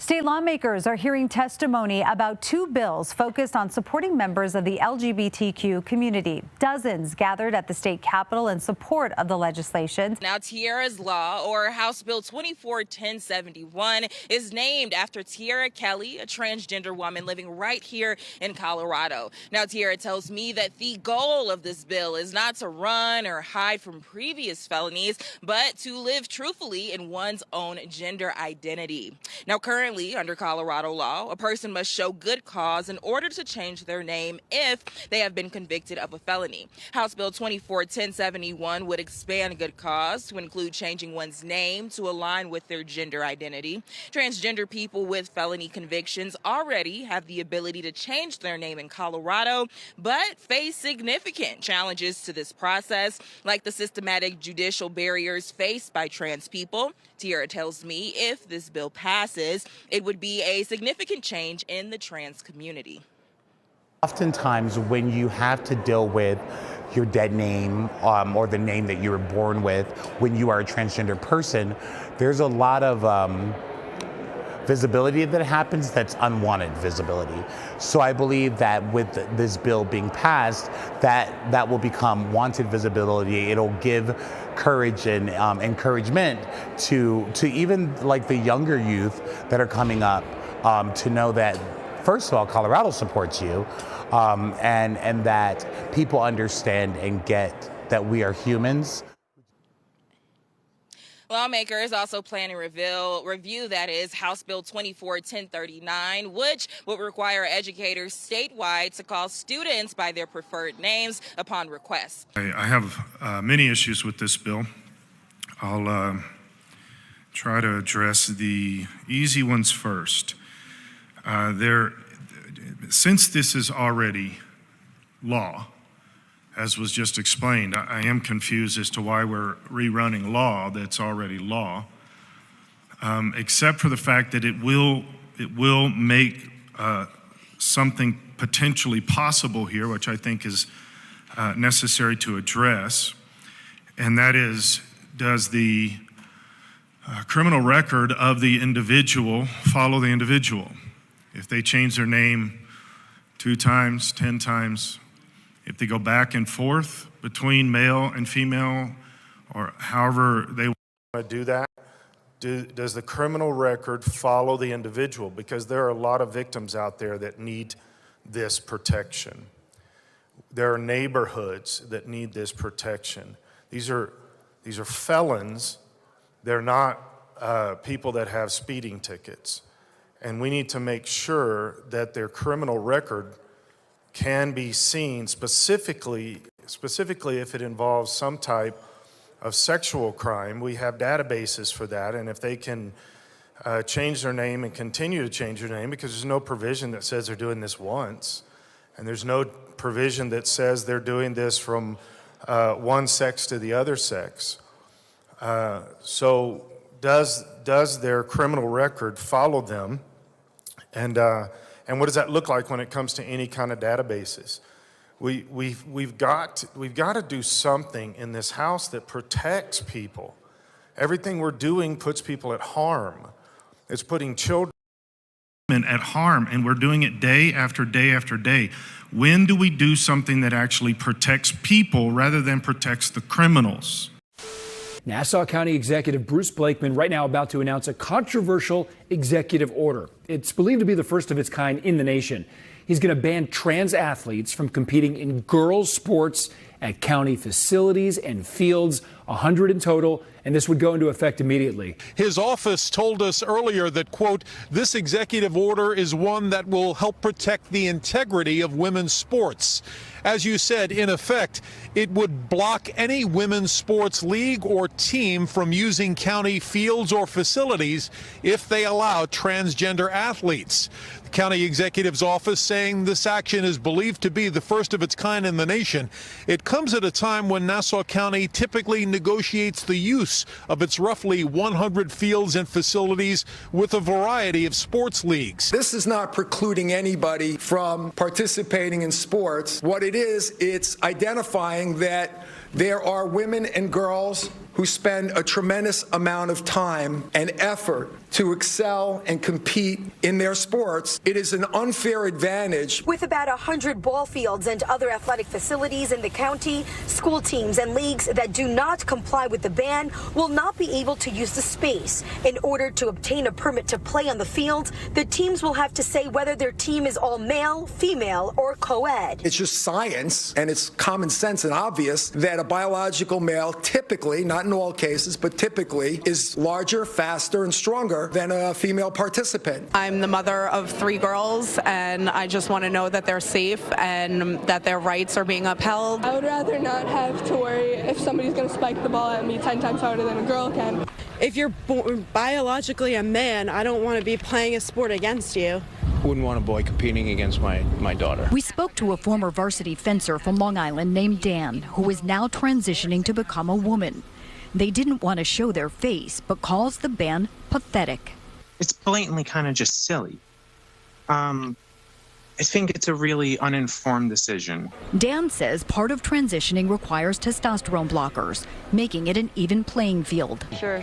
State lawmakers are hearing testimony about two bills focused on supporting members of the LGBTQ community. Dozens gathered at the state capitol in support of the legislation. Now, Tiara's Law, or House Bill 24-1071, is named after Tiara Kelly, a transgender woman living right here in Colorado. Now, Tiara tells me that the goal of this bill is not to run or hide from previous felonies, but to live truthfully in one's own gender identity. Now, currently, under Colorado law, a person must show good cause in order to change their name if they have been convicted of a felony. House Bill 24-1071 would expand good cause to include changing one's name to align with their gender identity. Transgender people with felony convictions already have the ability to change their name in Colorado, but face significant challenges to this process, like the systematic judicial barriers faced by trans people. Tiara tells me if this bill passes, it would be a significant change in the trans community. Oftentimes when you have to deal with your dead name or the name that you were born with when you are a transgender person, there's a lot of visibility that happens that's unwanted visibility. So I believe that with this bill being passed, that will become wanted visibility. It'll give courage and encouragement to even like the younger youth that are coming up to know that, first of all, Colorado supports you, and that people understand and get that we are humans. Lawmakers also plan to review that is House Bill 24-1039, which would require educators statewide to call students by their preferred names upon request. I have many issues with this bill. I'll try to address the easy ones first. Since this is already law, as was just explained, I am confused as to why we're rerunning law that's already law, except for the fact that it will make something potentially possible here, which I think is necessary to address, and that is, does the criminal record of the individual follow the individual? If they change their name 2 times, 10 times, if they go back and forth between male and female, or however they want to do that, does the criminal record follow the individual? Because there are a lot of victims out there that need this protection. There are neighborhoods that need this protection. These are felons. They're not people that have speeding tickets. And we need to make sure that their criminal record can be seen specifically if it involves some type of sexual crime. We have databases for that, and if they can change their name and continue to change their name, because there's no provision that says they're doing this once, and there's no provision that says they're doing this from one sex to the other sex. So does their criminal record follow them? And what does that look like when it comes to any kind of databases? We've got to do something in this house that protects people. Everything we're doing puts people at harm. It's putting children at harm, and we're doing it day after day after day. When do we do something that actually protects people rather than protects the criminals? Nassau County Executive Bruce Blakeman right now about to announce a controversial executive order. It's believed to be the first of its kind in the nation. He's going to ban trans athletes from competing in girls' sports at county facilities and fields, 100 in total, and this would go into effect immediately. His office told us earlier that, quote, this executive order is one that will help protect the integrity of women's sports. As you said, in effect, it would block any women's sports league or team from using county fields or facilities if they allow transgender athletes. The county executive's office saying this action is believed to be the first of its kind in the nation. It comes at a time when Nassau County typically negotiates the use of its roughly 100 fields and facilities with a variety of sports leagues. This is not precluding anybody from participating in sports. What it is, it's identifying that there are women and girls who spend a tremendous amount of time and effort to excel and compete in their sports, it is an unfair advantage. With about 100 ball fields and other athletic facilities in the county, school teams and leagues that do not comply with the ban will not be able to use the space. In order to obtain a permit to play on the field, the teams will have to say whether their team is all male, female, or co-ed. It's just science, and it's common sense and obvious that a biological male typically, not in all cases, but typically is larger, faster, and stronger than a female participant. I'm the mother of 3 girls, and I just want to know that they're safe and that their rights are being upheld. I would rather not have to worry if somebody's going to spike the ball at me 10 times harder than a girl can. If you're biologically a man, I don't want to be playing a sport against you. Wouldn't want a boy competing against my daughter. We spoke to a former varsity fencer from Long Island named Dan, who is now transitioning to become a woman. They didn't want to show their face, but calls the ban pathetic. It's blatantly kind of just silly. I think it's a really uninformed decision. Dan says part of transitioning requires testosterone blockers, making it an even playing field. Sure.